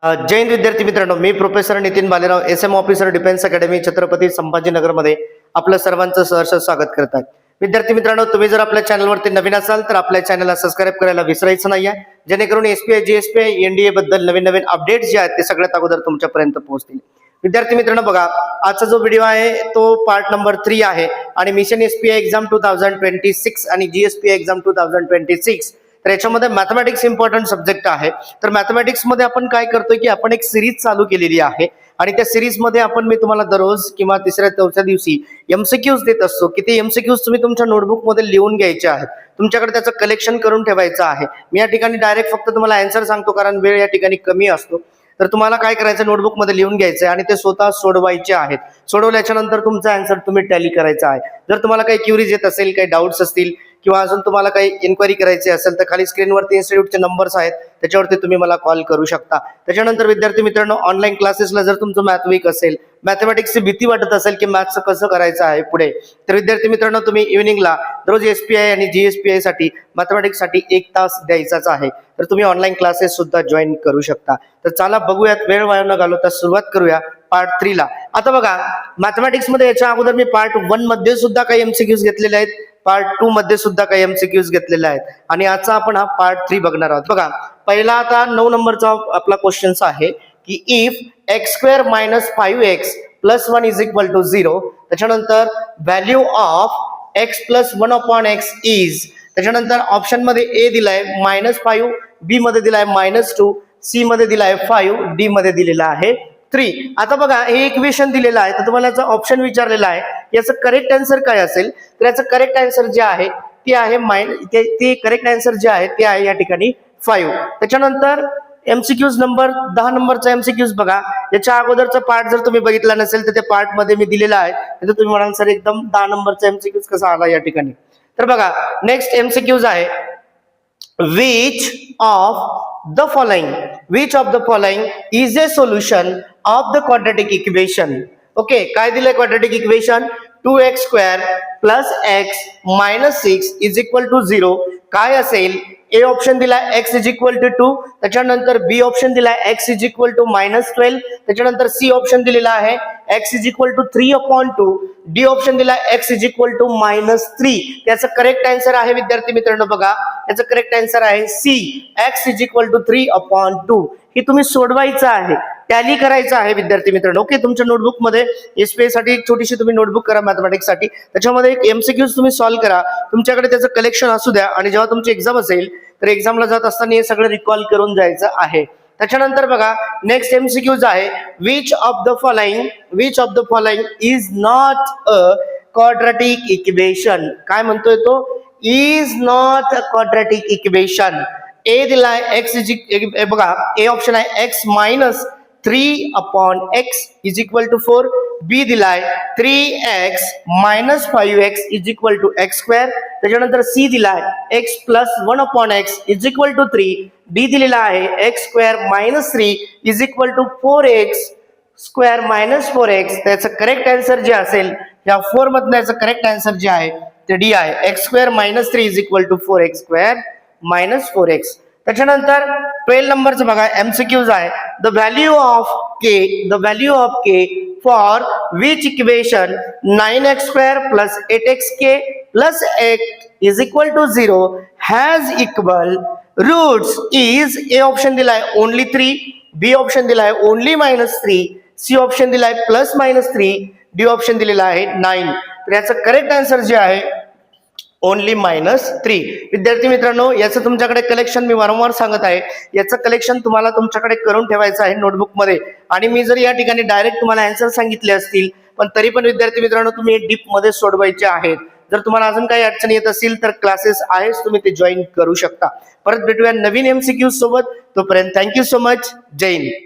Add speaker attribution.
Speaker 1: जय हिंद विद्यार्थी मित्रांनो, मी professor Nitin Balerao, SM officer defence academy Chhatrapati Sambhajinagar मध्ये आपलं सर्वांचं सहर्ष स्वागत करत आहे. विद्यार्थी मित्रांनो, तुम्ही जर आपल्या चॅनलवरती नवीन असाल तर आपल्या चॅनलला सबस्क्राईब करायला विसरायचं नाहीये, जेणेकरून SPI GSPI NDA बद्दल नवीन नवीन अपडेट्स जे आहेत ते सगळ्यात अगोदर तुमच्यापर्यंत पोहोचतील. विद्यार्थी मित्रांनो बघा, आजचा जो व्हिडिओ आहे तो पार्ट नंबर 3 आहे आणि मिशन SPI एक्झाम 2026 आणि GSPI एक्झाम 2026. तर याच्यामध्ये मॅथमॅटिक्स इम्पॉर्टंट सब्जेक्ट आहे. तर मॅथमॅटिक्स मध्ये आपण काय करतोय की आपण एक सिरीज चालू केलेली आहे आणि त्या सिरीज मध्ये मी तुम्हाला दररोज किंवा तिसऱ्या चौथ्या दिवशी MCQs देत असतो की ते MCQs तुम्ही तुमच्या नोटबुक मध्ये लिहून घ्यायचे आहेत. तुमच्याकडे त्याचं कलेक्शन करून ठेवायचं आहे. मी या ठिकाणी डायरेक्ट फक्त तुम्हाला आन्सर सांगतो कारण वेळ या ठिकाणी कमी असतो. तर तुम्हाला काय करायचं, नोटबुक मध्ये लिहून घ्यायचं आणि ते स्वतः सोडवायचे आहेत. सोडवल्याच्या नंतर तुमचा आन्सर तुम्ही टॅली करायचा आहे. जर तुम्हाला काही क्युरीज येत असेल, काही डाऊट्स असतील किंवा अजून तुम्हाला काही इन्क्वायरी करायची असेल तर खाली स्क्रीनवरती इन्स्टिट्यूटचे नंबर्स आहेत, त्याच्यावरती तुम्ही मला कॉल करू शकता. त्याच्यानंतर विद्यार्थी मित्रांनो, ऑनलाईन क्लासेसला जर तुमचं मॅथ वीक असेल, मॅथमॅटिक्सची भीती वाटत असेल की मॅथ्सचं कसं करायचं आहे पुढे, तर विद्यार्थी मित्रांनो तुम्ही इव्हिनिंगला दररोज SPI आणि GSPI साठी मॅथमॅटिक्ससाठी 1 तास द्यायचाच आहे. तर तुम्ही ऑनलाईन क्लासेस सुद्धा जॉईन करू शकता. तर चला बघूयात, वेळ वाया न घालवता सुरुवात करूया पार्ट 3 ला. आता बघा, मॅथमॅटिक्स मध्ये याच्या अगोदर मी पार्ट 1 मध्ये सुद्धा काही MCQs घेतलेले आहेत, पार्ट 2 मध्ये सुद्धा काही MCQs घेतलेले आहेत आणि आजचा आपण हा पार्ट 3 बघणार आहोत. बघा, पहिला आता 9 नंबरचा आपला क्वेश्चन आहे की इफ x² - 5x + 1 = 0, त्याच्यानंतर value of x + 1/x is, त्याच्यानंतर ऑप्शन मध्ये A दिलाय -5, B मध्ये दिलाय -2, C मध्ये दिलाय 5, D मध्ये दिलेला आहे 3. आता बघा, हे इक्वेशन दिलेलं आहे तर तुम्हाला याचा ऑप्शन विचारलेला आहे, याचं करेक्ट आन्सर काय असेल. तर याचं करेक्ट आन्सर जे आहे ते आहे ते करेक्ट आन्सर जे आहे ते आहे या ठिकाणी 5. त्याच्यानंतर MCQs नंबर 10 नंबरचा MCQs बघा, याच्या अगोदरचा पार्ट जर तुम्ही बघितला नसेल तर त्या पार्ट मध्ये मी दिलेला आहे. तर तुम्ही म्हणाल सर एकदम 10 नंबरचा MCQs कसा आला या ठिकाणी. तर बघा, नेक्स्ट MCQs आहे which of the following is a solution of the quadratic equation. Okay, काय दिलंय क्वाड्रॅटिक इक्वेशन? 2x² + x - 6 = 0. काय असेल? A ऑप्शन दिलाय x = 2, त्याच्यानंतर B ऑप्शन दिलाय x = -12, त्याच्यानंतर C ऑप्शन दिलेला आहे x = 3/2, D ऑप्शन दिलाय x = -3. त्याचं करेक्ट आन्सर आहे विद्यार्थी मित्रांनो बघा, याचं करेक्ट आन्सर आहे C, x = 3/2. ही तुम्ही सोडवायचं आहे, टॅली करायचं आहे विद्यार्थी मित्रांनो. ओके, तुमच्या नोटबुक मध्ये SPI साठी एक छोटीशी तुम्ही नोटबुक करा मॅथमॅटिक्स साठी, त्याच्यामध्ये एक MCQs तुम्ही सॉल्व्ह करा. तुमच्याकडे त्याचं कलेक्शन असू द्या आणि जेव्हा तुमची एक्झाम असेल तर एक्झामला जात असताना हे सगळं रिकॉल करून जायचं आहे. त्याच्यानंतर बघा, नेक्स्ट MCQs आहे which of the following is not a quadratic equation. काय म्हणतोय तो? is not a quadratic equation. A दिलाय x बघा, A ऑप्शन आहे x - 3/x = 4, B दिलाय 3x - 5x = x², त्याच्यानंतर C दिलाय x + 1/x = 3, D दिलेला आहे x² - 3 = 4x² - 4x. त्याचं करेक्ट आन्सर जे असेल या 4 मधनं याचं करेक्ट आन्सर जे आहे ते D आहे, x² - 3 = 4x² - 4x. त्याच्यानंतर 12 नंबरचं बघा MCQs आहे the value of k for which equation 9x² + 8xk + x = 0 has equal roots is. A option दिलाय only 3, B ऑप्शन दिलाय only -3, C ऑप्शन दिलाय +-3, D ऑप्शन दिलेला आहे 9. तर याचं करेक्ट आन्सर जे आहे ओनली -3. विद्यार्थी मित्रांनो, याचं तुमच्याकडे कलेक्शन मी वारंवार सांगत आहे, याचं कलेक्शन तुम्हाला तुमच्याकडे करून ठेवायचं आहे नोटबुक मध्ये. आणि मी जर या ठिकाणी डायरेक्ट तुम्हाला आन्सर सांगितले असतील पण तरी पण विद्यार्थी मित्रांनो तुम्ही डीप मध्ये सोडवायचे आहेत. जर तुम्हाला अजून काही अडचण येत असेल तर क्लासेस आहेत, तुम्ही ते जॉईन करू शकता. परत भेटूया नवीन MCQs सोबत. तोपर्यंत थँक्यू सो मच. जय हिंद.